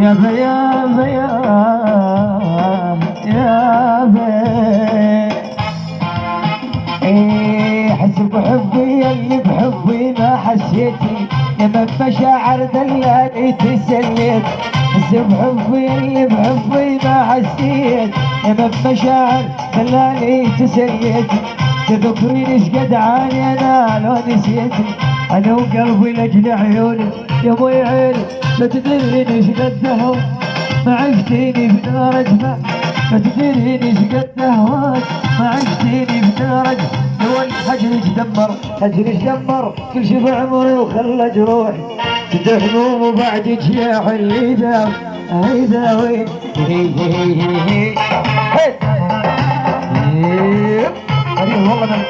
يا بيا يا بيا ايه حس بحبي اللي بحبي ما حسيتي لما بمشاعر دلالي تسليت حس بحبي اللي بحبي ما حسيت لما بمشاعر دلالي تسليت تذكرين ايش قد عاني انا لو نسيتي انا وقلبي لاجل عيونك يا ابوي عيني لا تدرين ايش قد هو ما عشتيني بنار اجمع ما تدرين ايش قد هواك ما عشتيني بنار اجمع لو هجرك دمر هجرك دمر كل شي بعمري وخلى جروحي تدع هموم وبعدك يا حلي داوي هي داوي هي والله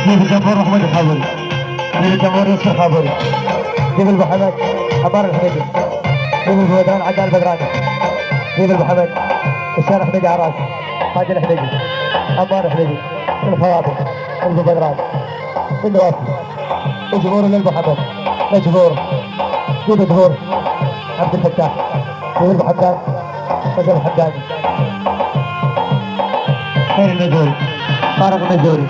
كيف الجمهور محمود الحابري كيف الجمهور يوسف الحابري كيف ابو حمد عمار الحميدي كيف الفودان عدنان البدراني كيف ابو حمد الشارع الحميدي عراس حاج الحميدي عمار الحميدي الفواضل ابو بدران الوافي الجمهور لابو حمد الجمهور كيف الجمهور عبد الفتاح كيف ابو حمدان رجل الحمداني خير المزوري طارق المزوري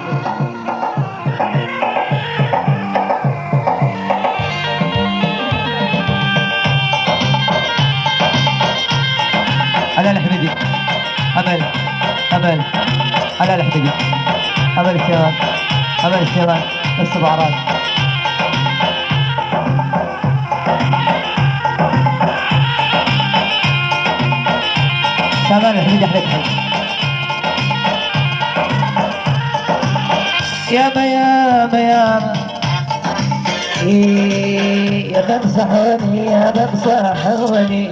على الحميدي امل على الحميدي امل الشيران السبعرات كمان الحميدي احلى حي ياما يا بمسحوني يا بمسحوني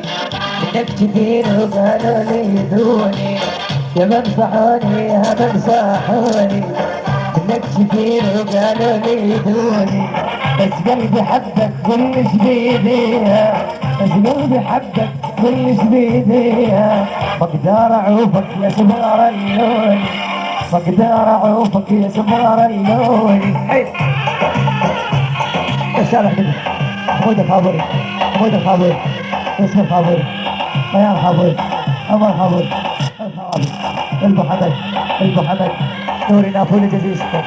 انك كثير وقالوا لي دوني يا بمسحوني يا بمسحوني انك كثير وقالوا لي دوني بس قلبي حبك كلش بيديها بس قلبي حبك كلش بيديها بقدر اعوفك يا سمار اللون بقدر اعوفك يا سمار اللون الشارع كده محمود الخابري يوسف الخابري بيان خابري عمر خابري الخوابي البو حمد نوري نافولي جزيزكم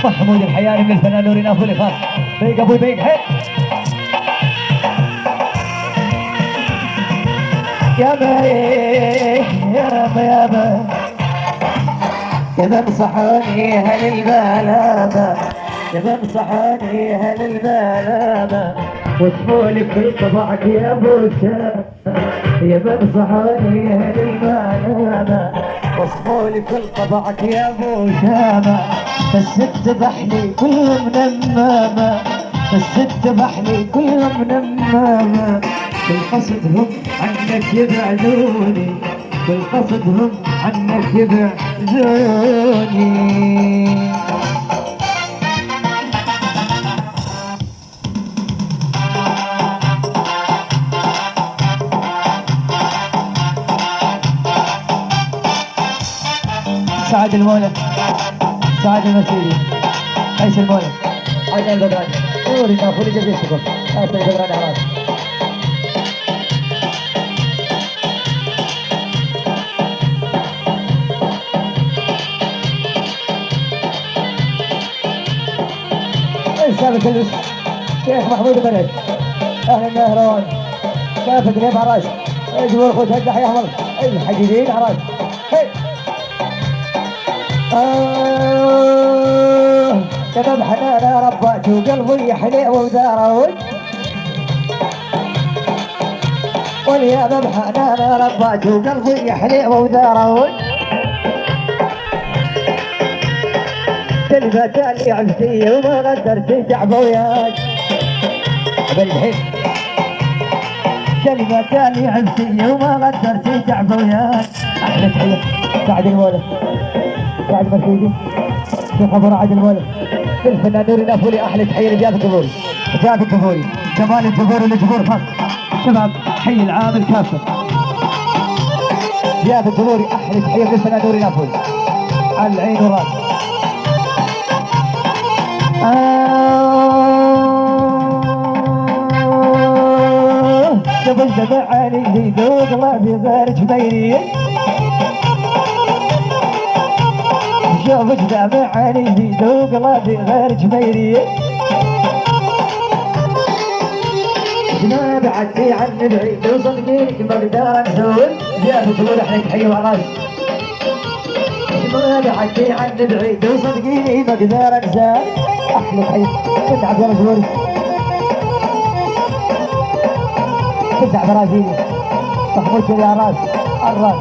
محمود الحياني من الفنان نوري نافولي خاص بيق ابوي بيق هيك يا بمسحوني هل البلابة يا بمسحوني هل البلابة واسمولي كل طبعك يا ابو شاب يا بمسحوني هل البلابة واسمولي كل طبعك يا ابو شابة بس تذبحني كل منمامة بس تذبحني كل منمامة بالقصدهم عنك يبعدوني بالقصدهم عنك يبعدوني سعد المولى سعد المسيري عيش المولى عدنان البدراني نوري نافولي جزيزكم عدنان البدراني عراس سابق الوش شيخ محمود بلد اهل النهروان كافة قريب عراس جمهور خوت هدح يا احمر الحديدين عراس كتب حنانا ربعت وقلبي يحلي وداروي واليا ذبح حنانا ربعت وقلبي يحلي وداروي تلفت اللي عفتي وما قدرت تعبه وياك بالحب تلفت اللي عفتي وما قدرت تعبه وياك احلى تحيه سعد المولى سعد مركزي شيخ ابو رعد المولى الفنان نوري نافولي احلى تحيه لجاف الجمهوري جاف الجمهوري كمال الجمهور والجمهور خاص شباب حي العام الكافر زياد الجمهوري احلى تحيه للفنان نوري نافوز على العين والراس. قبل دمع علي ذوق ما في غير جميلي شوفك دمع علي ذوق ما في غير جميلي ما بعدتي عن بعيد وصدقيني ما اقدر انسول زيادة تقول احنا تحية وعراس ما بعدتي عن بعيد وصدقيني ما اقدر انسى احلى تحية كنت عبد الله جواري كنت عبد راسيني محمود يا راس الراس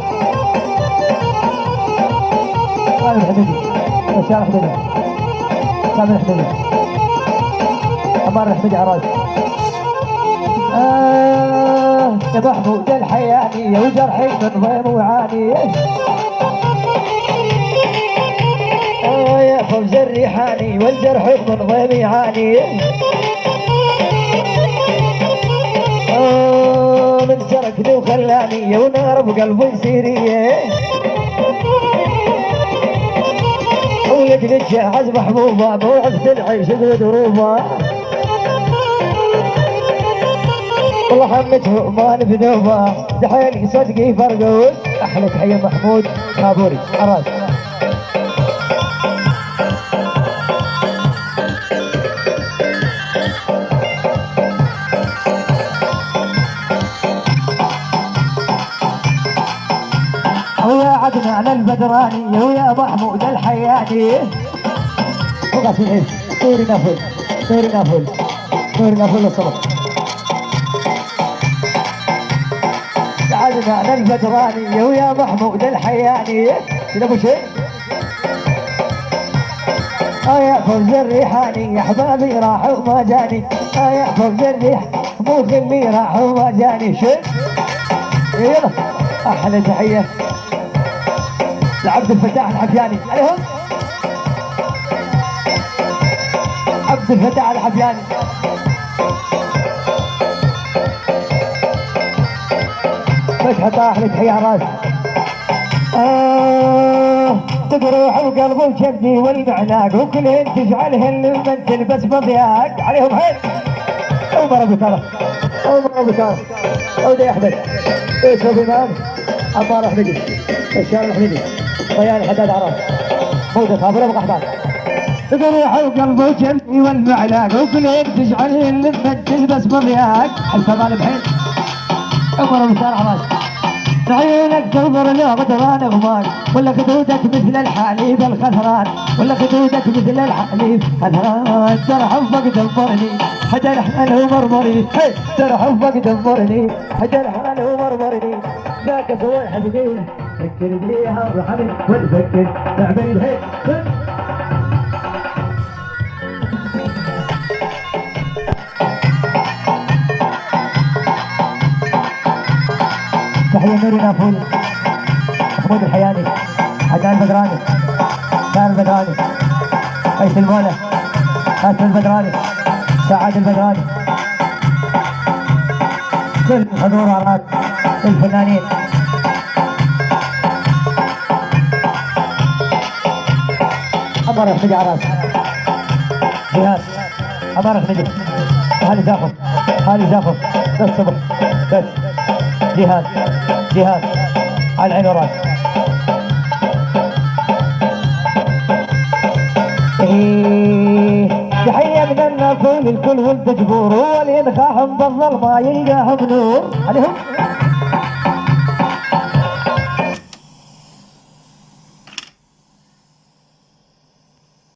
سامي الحميدي سامي الحميدي سامي الحميدي عمار الحميدي عراس يا محمود الحياني وجرحي من ضيم وعاني يا فوز الريحاني والجرح من ضيم يعاني من تركني وخلاني ونار بقلبي سيريه ويقلد جهز محبوبه موعد العيش ودروبه والله حمته ما نبذوبه دحيلي صدقي فرقوس احلى تحيه محمود نابوري عراس. ويا عدنان البدراني ويا محمود الحياني وقاسم عيش نوري نافل نوري نافل نوري نافل الصبح عدنان البدراني ويا محمود الحياني كذا ابو شيء يا فوز الريحاني يا احبابي راح وما جاني يا فوز الريح مو خلي راح وما جاني شيء يلا احلى تحيه لعبد الفتاح الحفياني عليهم عبد الفتاح الحفياني فتحة طاح لك حيا راس تقروح وقلب وجبني والمعناق وكلهن تجعلهن لمن تلبس بضياق عليهم حيل عمر ابو كرم عمر ابو كرم عودي احمد ايش ابو امام عمار احمدي الشارع الحميدي طيان الحداد عراس موجة خابر ابو قحطان تقروح وقلب وجبني والمعناق وكلهن تجعلهن لمن تلبس بضياق الفضال بحيل عمر ابو كرم عراس عيونك تنظر لو غدران غماق ولا خدودك مثل الحليب الخثران ولا خدودك مثل الحليب خثران ترى حبك دمرني حجر حنان ومرمرني ترى حبك دمرني حجر حنان ومرمرني ذاك سوي حبيبي فكر بيها وحبيب وتفكر تعمل هيك تحية نوري نافول محمود الحياني عدنان البدراني سار البدراني قيس المولى قاسم البدراني سعاد البدراني كل حضور عراس الفنانين عمر احمدي عراس جهاد عمر احمدي هاني زاخف هاني زاخف بس صبح بس جهاد جهاد على العين والراس تحية من النافول الكل ولد جبور هو اللي ينخاهم بالظلمة يلقاهم نور عليهم